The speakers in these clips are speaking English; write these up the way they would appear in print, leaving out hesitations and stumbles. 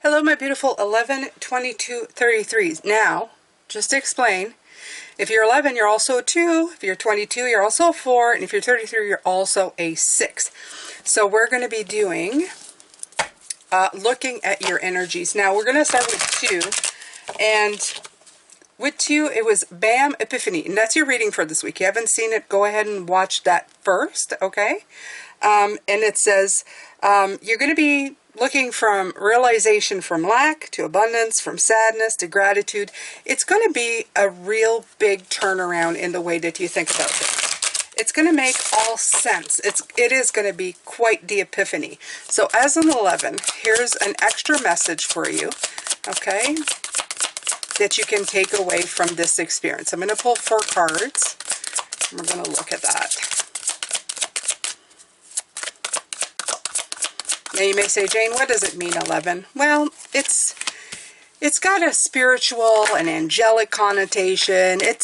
Hello, my beautiful 11, 22, 33s. Now, just to explain, if you're 11, you're also a 2. If you're 22, you're also a 4. And if you're 33, you're also a 6. So we're going to be doing, looking at your energies. Now, we're going to start with 2. And with 2, it was BAM Epiphany. And that's your reading for this week. You haven't seen it, go ahead and watch that first, okay? And it says, you're going to be looking from realization from lack to abundance, from sadness to gratitude. It's going to be a real big turnaround in the way that you think about it. It's going to make all sense. It is going to be quite the epiphany. So as an 11, here's an extra message for you, okay, that you can take away from this experience. I'm going to pull 4 cards, and we're going to look at that. Now you may say, Jane, what does it mean, 11? Well, it's got a spiritual and angelic connotation. It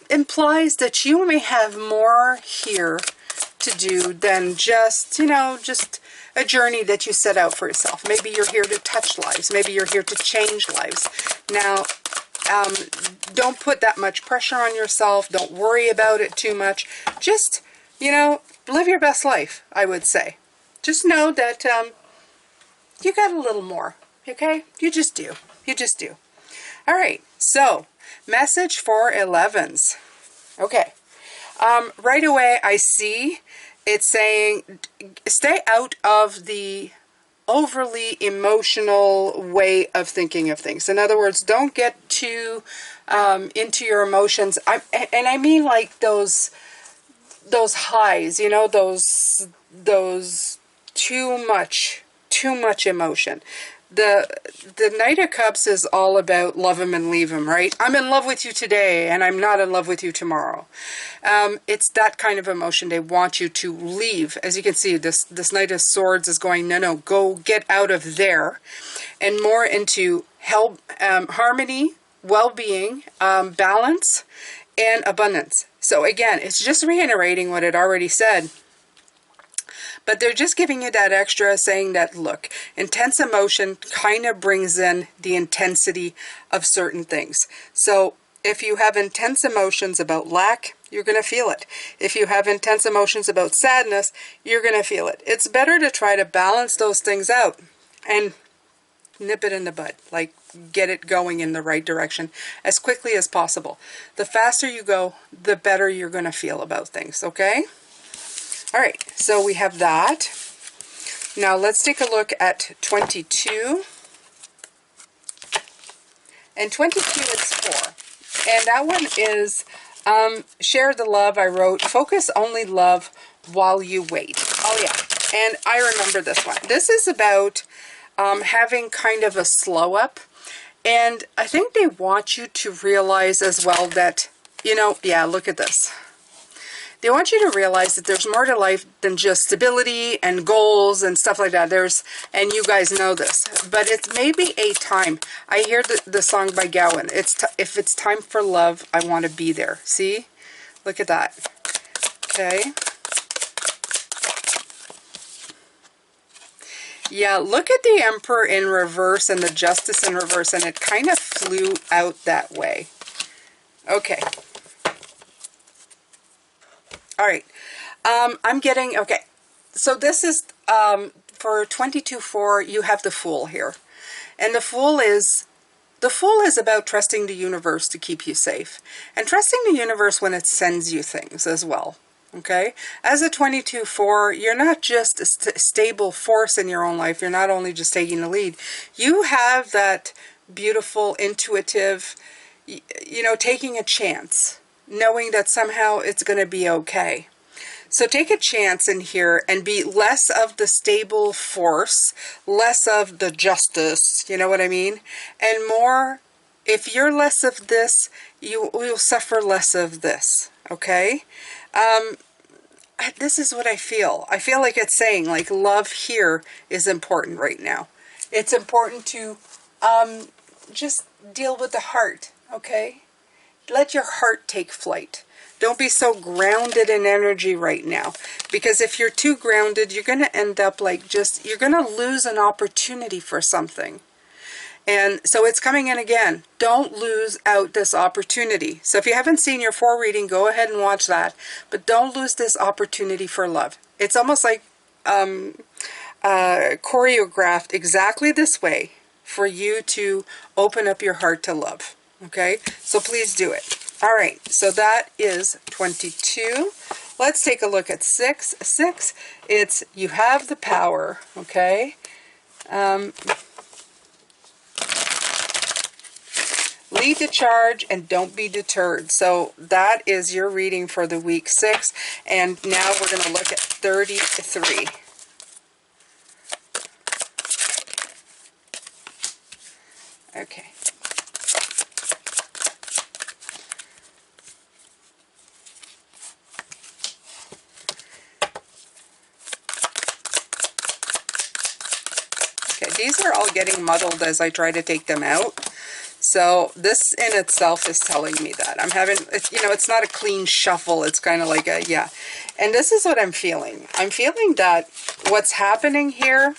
implies that you may have more here to do than just, just a journey that you set out for yourself. Maybe you're here to touch lives. Maybe you're here to change lives. Now, don't put that much pressure on yourself. Don't worry about it too much. Just, live your best life, I would say. Just know that you got a little more, okay? You just do. You just do. All right, so message for 11s. Okay, right away I see it's saying stay out of the overly emotional way of thinking of things. In other words, don't get too into your emotions. And I mean like those highs, those too much emotion. The Knight of Cups is all about love him and leave him, right? I'm in love with you today and I'm not in love with you tomorrow. It's that kind of emotion. They want you to leave. As you can see, this Knight of Swords is going, no, go get out of there, and more into harmony, well-being, balance, and abundance. So again, it's just reiterating what it already said. But they're just giving you that extra, saying that, look, intense emotion kind of brings in the intensity of certain things. So if you have intense emotions about lack, you're going to feel it. If you have intense emotions about sadness, you're going to feel it. It's better to try to balance those things out and nip it in the bud, like get it going in the right direction as quickly as possible. The faster you go, the better you're going to feel about things, okay? All right, so we have that. Now let's take a look at 22. And 22 is 4. And that one is share the love. I wrote, focus only love while you wait. Oh yeah, and I remember this one. This is about having kind of a slow up. And I think they want you to realize as well that, yeah, look at this. They want you to realize that there's more to life than just stability and goals and stuff like that. And you guys know this, but it's maybe a time. I hear the song by Gowan. If it's time for love, I want to be there. See? Look at that. Okay. Yeah, look at the Emperor in reverse and the Justice in reverse, and it kind of flew out that way. Okay. All right, I'm getting, okay, so this is, for 22-4, you have the Fool here. And the Fool is about trusting the universe to keep you safe. And trusting the universe when it sends you things as well, okay? As a 22-4, you're not just a stable force in your own life. You're not only just taking the lead. You have that beautiful, intuitive, taking a chance, knowing that somehow it's going to be okay. So take a chance in here and be less of the stable force, less of the justice, you know what I mean? And more, if you're less of this, you'll suffer less of this, okay? This is what I feel. I feel like it's saying, like, love here is important right now. It's important to just deal with the heart, okay? Let your heart take flight. Don't be so grounded in energy right now. Because if you're too grounded, you're going to end up like you're going to lose an opportunity for something. And so it's coming in again. Don't lose out this opportunity. So if you haven't seen your 4 reading, go ahead and watch that. But don't lose this opportunity for love. It's almost like choreographed exactly this way for you to open up your heart to love. Okay? So please do it. All right. So that is 22. Let's take a look at 6. 6, it's you have the power. Okay? Lead the charge and don't be deterred. So that is your reading for the week 6. And now we're going to look at 33. Okay. Okay, these are all getting muddled as I try to take them out. So this in itself is telling me that I'm having, you know, it's not a clean shuffle. It's kind of like a, yeah. And this is what I'm feeling. I'm feeling that what's happening here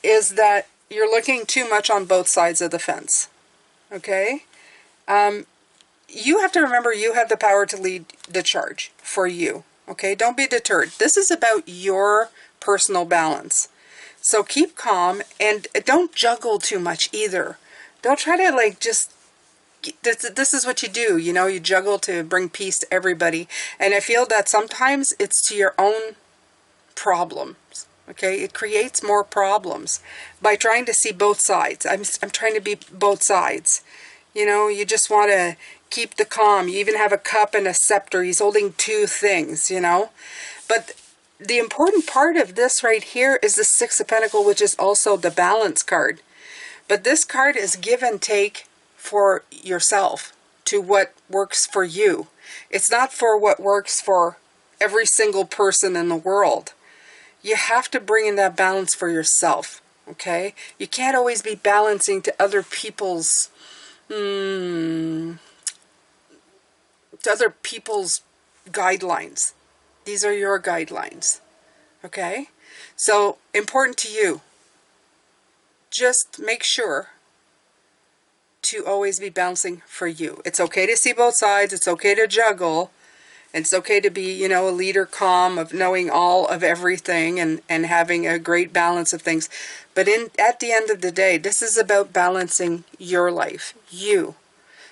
is that you're looking too much on both sides of the fence. Okay? You have to remember you have the power to lead the charge for you. Okay? Don't be deterred. This is about your personal balance. So keep calm and don't juggle too much either. Don't try to like just, this is what you do, you know, you juggle to bring peace to everybody. And I feel that sometimes it's to your own problems, okay? It creates more problems by trying to see both sides. I'm trying to be both sides. You know, you just want to keep the calm. You even have a cup and a scepter. He's holding 2 things, you know. But the important part of this right here is the 6 of Pentacles, which is also the balance card. But this card is give and take for yourself to what works for you. It's not for what works for every single person in the world. You have to bring in that balance for yourself, okay? You can't always be balancing to other people's guidelines. These are your guidelines, okay? So important to you. Just make sure to always be balancing for you. It's okay to see both sides. It's okay to juggle. It's okay to be, you know, a leader calm of knowing all of everything and having a great balance of things. But at the end of the day, this is about balancing your life, you.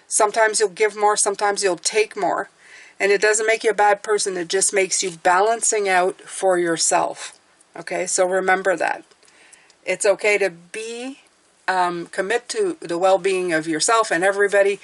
Sometimes you'll give more, sometimes you'll take more. And it doesn't make you a bad person. It just makes you balancing out for yourself. Okay, so remember that. It's okay to be, commit to the well-being of yourself and everybody,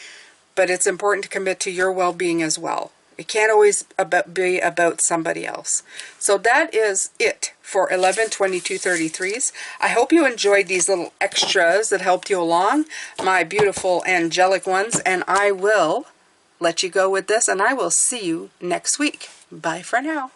but it's important to commit to your well-being as well. It can't always be about somebody else. So that is it for 11/22/33s. I hope you enjoyed these little extras that helped you along, my beautiful angelic ones, and I will let you go with this, and I will see you next week. Bye for now.